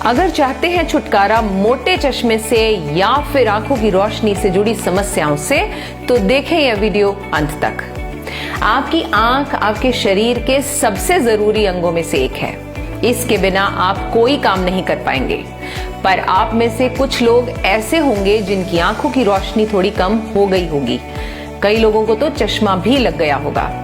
अगर चाहते हैं छुटकारा मोटे चश्मे से या फिर आंखों की रोशनी से जुड़ी समस्याओं से, तो देखें यह वीडियो अंत तक। आपकी आंख आपके शरीर के सबसे जरूरी अंगों में से एक है। इसके बिना आप कोई काम नहीं कर पाएंगे। पर आप में से कुछ लोग ऐसे होंगे जिनकी आंखों की रोशनी थोड़ी कम हो गई होगी। कई लोगों को तो चश्मा भी लग गया होगा।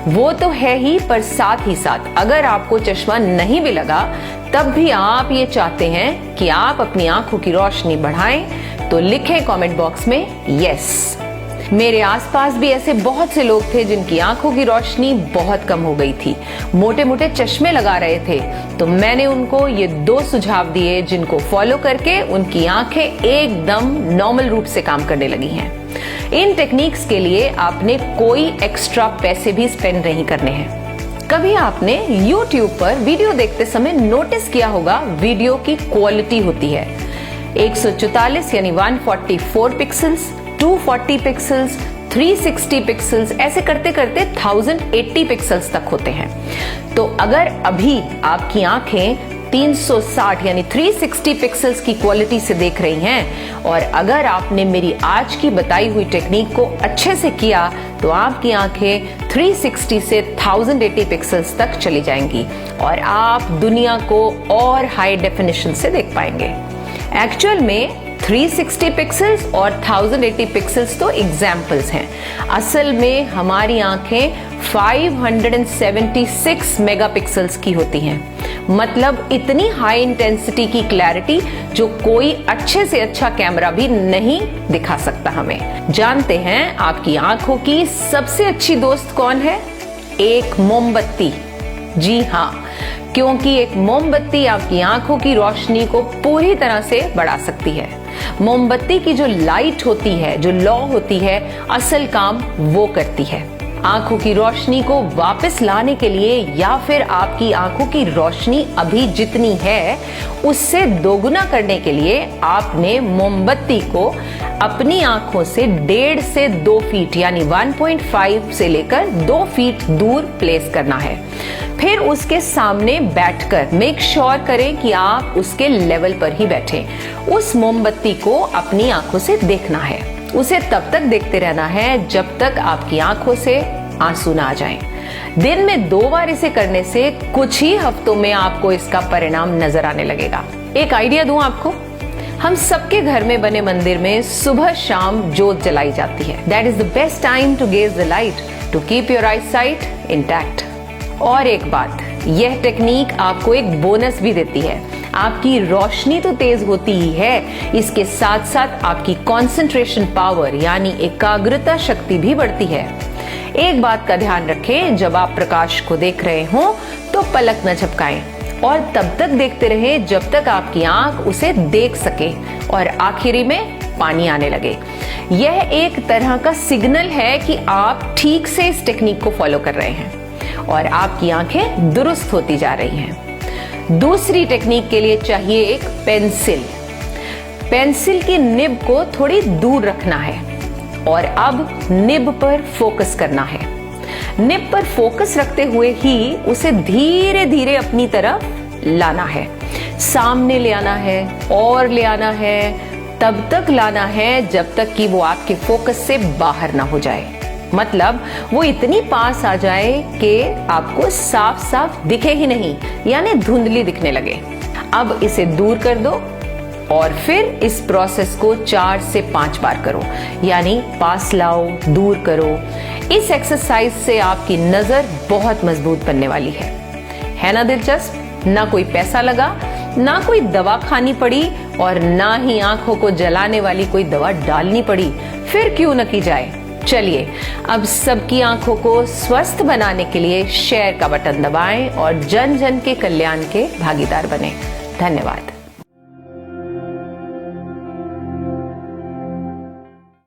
वो तो है ही, पर साथ ही साथ अगर आपको चश्मा नहीं भी लगा तब भी आप ये चाहते हैं कि आप अपनी आंखों की रोशनी बढ़ाएं, तो लिखें कमेंट बॉक्स में यस। मेरे आसपास भी ऐसे बहुत से लोग थे जिनकी आंखों की रोशनी बहुत कम हो गई थी, मोटे मोटे चश्मे लगा रहे थे। तो मैंने उनको ये 2 सुझाव दिए जिनको फॉलो करके उनकी आंखें एकदम नॉर्मल रूप से काम करने लगी हैं। इन टेक्निक्स के लिए आपने कोई एक्स्ट्रा पैसे भी स्पेंड नहीं करने हैं। कभी आपने YouTube पर वीडियो देखते समय नोटिस किया होगा, वीडियो की क्वालिटी होती है 144 यानी 144 पिक्सल्स, 240 पिक्सल्स, 360 पिक्सल्स, ऐसे करते करते 1080 पिक्सल्स तक होते हैं। तो अगर अभी आपकी आंखें 360 यानी 360 पिक्सल्स की क्वालिटी से देख रही हैं और अगर आपने मेरी आज की बताई हुई टेक्निक को अच्छे से किया, तो आपकी आंखें 360 से 1080 पिक्सल्स तक चली जाएंगी और आप दुनिया को और हाई डेफिनेशन से देख पाएंगे। एक्चुअल में 360 पिक्सल्स और 1080 पिक्सल्स तो एग्जाम्पल्स हैं। असल में हमारी आंखें 576 मेगापिक्सल्स की होती हैं। मतलब इतनी हाई इंटेंसिटी की क्लैरिटी जो कोई अच्छे से अच्छा कैमरा भी नहीं दिखा सकता हमें। जानते हैं आपकी आंखों की सबसे अच्छी दोस्त कौन है? एक मोमबत्ती। जी हाँ, क्योंकि एक मोमबत्ती आपकी आंखों की रोशनी को पूरी तरह से बढ़ा सकती है। मोमबत्ती की जो लाइट होती है, जो लौ होती है, असल काम वो करती है। आंखों की रोशनी को वापस लाने के लिए या फिर आपकी आंखों की रोशनी अभी जितनी है उससे दोगुना करने के लिए आपने मोमबत्ती को अपनी आंखों से 1.5 से 2 फीट यानी 1.5 से लेकर 2 फीट दूर प्लेस करना है। फिर उसके सामने बैठकर मेक श्योर करें कि आप उसके लेवल पर ही बैठें। उस मोमबत्ती को अपनी आंखों से देखना है। उसे तब तक देखते रहना है जब तक आपकी आंखों से आंसू ना आ जाएं। दिन में 2 बार इसे करने से कुछ ही हफ्तों में आपको इसका परिणाम नजर आने लगेगा। एक आइडिया दूं आपको, हम सबके घर में बने मंदिर में सुबह शाम जोत जलाई जाती है। That is the best time to gaze the light to keep your eyesight intact. और एक बात, यह टेक्निक आपको एक बोनस भी देती है। आपकी रोशनी तो तेज होती ही है, इसके साथ साथ आपकी कंसंट्रेशन पावर यानी एकाग्रता शक्ति भी बढ़ती है। एक बात का ध्यान रखें, जब आप प्रकाश को देख रहे हों तो पलक न झपकाएं और तब तक देखते रहें जब तक आपकी आंख उसे देख सके और आखिरी में पानी आने लगे। यह एक तरह का सिग्नल है कि आप ठीक से इस टेक्निक को फॉलो कर रहे हैं और आपकी आंखें दुरुस्त होती जा रही हैं। दूसरी टेक्निक के लिए चाहिए एक पेंसिल। पेंसिल की निब को थोड़ी दूर रखना है और अब निब पर फोकस करना है। निब पर फोकस रखते हुए ही उसे धीरे धीरे अपनी तरफ लाना है, सामने ले आना है और ले आना है, तब तक लाना है जब तक कि वो आपके फोकस से बाहर ना हो जाए। मतलब वो इतनी पास आ जाए कि आपको साफ साफ दिखे ही नहीं, यानी धुंधली दिखने लगे। अब इसे दूर कर दो और फिर इस प्रोसेस को 4 से 5 बार करो, यानी पास लाओ, दूर करो। इस एक्सरसाइज से आपकी नजर बहुत मजबूत बनने वाली है ना दिलचस्प? ना कोई पैसा लगा, ना कोई दवा खानी पड़ी और ना ही आंखों को जलाने वाली कोई दवा डालनी पड़ी। फिर क्यों न की जाए। चलिए अब सबकी आंखों को स्वस्थ बनाने के लिए शेयर का बटन दबाएं और जन जन के कल्याण के भागीदार बने। धन्यवाद।